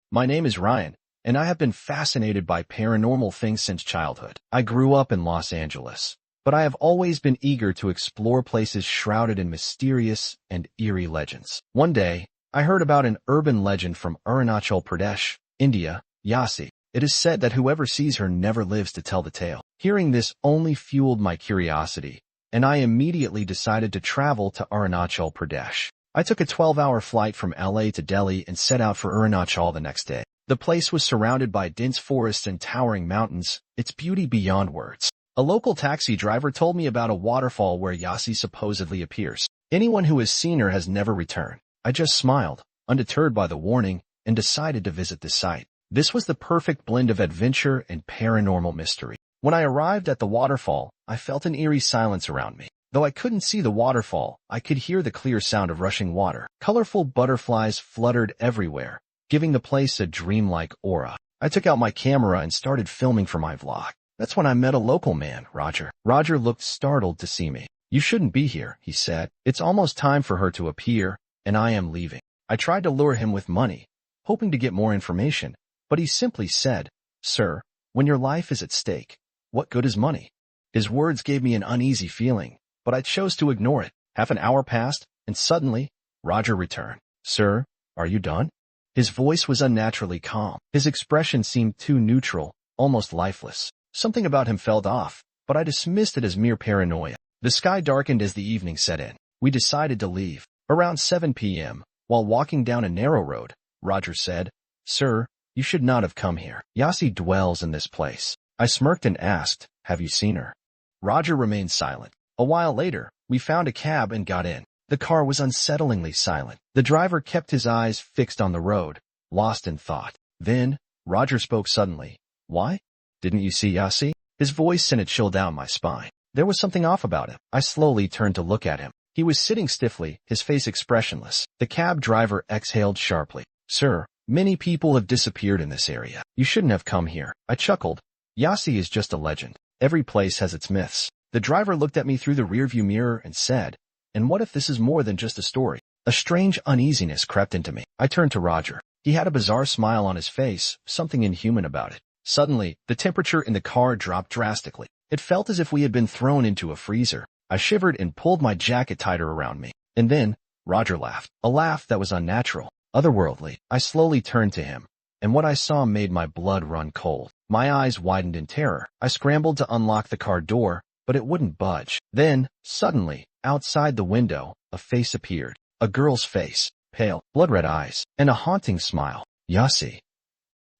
My name is Ryan, and I have been fascinated by paranormal things since childhood. I grew up in Los Angeles, but I have always been eager to explore places shrouded in mysterious and eerie legends. One day, I heard about an urban legend from Arunachal Pradesh, India, Yashi. It is said that whoever sees her never lives to tell the tale. Hearing this only fueled my curiosity, and I immediately decided to travel to Arunachal Pradesh. I took a 12-hour flight from LA to Delhi and set out for Arunachal the next day. The place was surrounded by dense forests and towering mountains, its beauty beyond words. A local taxi driver told me about a waterfall where Yashi supposedly appears. Anyone who has seen her has never returned. I just smiled, undeterred by the warning, and decided to visit the site. This was the perfect blend of adventure and paranormal mystery. When I arrived at the waterfall, I felt an eerie silence around me. Though I couldn't see the waterfall, I could hear the clear sound of rushing water. Colorful butterflies fluttered everywhere, giving the place a dreamlike aura. I took out my camera and started filming for my vlog. That's when I met a local man, Roger. Roger looked startled to see me. "You shouldn't be here," he said. "It's almost time for her to appear, and I am leaving." I tried to lure him with money, hoping to get more information, but he simply said, "Sir, when your life is at stake, what good is money?" His words gave me an uneasy feeling, but I chose to ignore it. Half an hour passed, and suddenly, Roger returned. "Sir, are you done?" His voice was unnaturally calm. His expression seemed too neutral, almost lifeless. Something about him felt off, but I dismissed it as mere paranoia. The sky darkened as the evening set in. We decided to leave. Around 7 p.m., while walking down a narrow road, Roger said, "Sir, you should not have come here. Yashi dwells in this place." I smirked and asked, "Have you seen her?" Roger remained silent. A while later, we found a cab and got in. The car was unsettlingly silent. The driver kept his eyes fixed on the road, lost in thought. Then, Roger spoke suddenly. "Why? Didn't you see Yashi?" His voice sent a chill down my spine. There was something off about him. I slowly turned to look at him. He was sitting stiffly, his face expressionless. The cab driver exhaled sharply. "Sir, many people have disappeared in this area. You shouldn't have come here." I chuckled. "Yashi is just a legend. Every place has its myths." The driver looked at me through the rearview mirror and said, "And what if this is more than just a story?" A strange uneasiness crept into me. I turned to Roger. He had a bizarre smile on his face, something inhuman about it. Suddenly, the temperature in the car dropped drastically. It felt as if we had been thrown into a freezer. I shivered and pulled my jacket tighter around me. And then, Roger laughed. A laugh that was unnatural, otherworldly. I slowly turned to him, and what I saw made my blood run cold. My eyes widened in terror. I scrambled to unlock the car door, but it wouldn't budge. Then, suddenly, outside the window, a face appeared. A girl's face, pale, blood-red eyes, and a haunting smile. "Yashi,"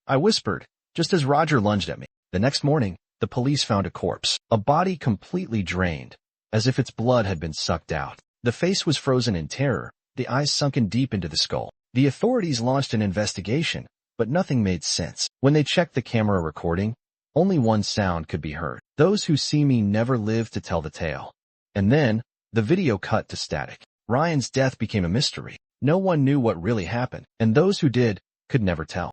I whispered, just as Roger lunged at me. The next morning, the police found a corpse, a body completely drained, as if its blood had been sucked out. The face was frozen in terror, the eyes sunken deep into the skull. The authorities launched an investigation, but nothing made sense. When they checked the camera recording, only one sound could be heard. "Those who see me never live to tell the tale." And then, the video cut to static. Ryan's death became a mystery. No one knew what really happened, and those who did could never tell.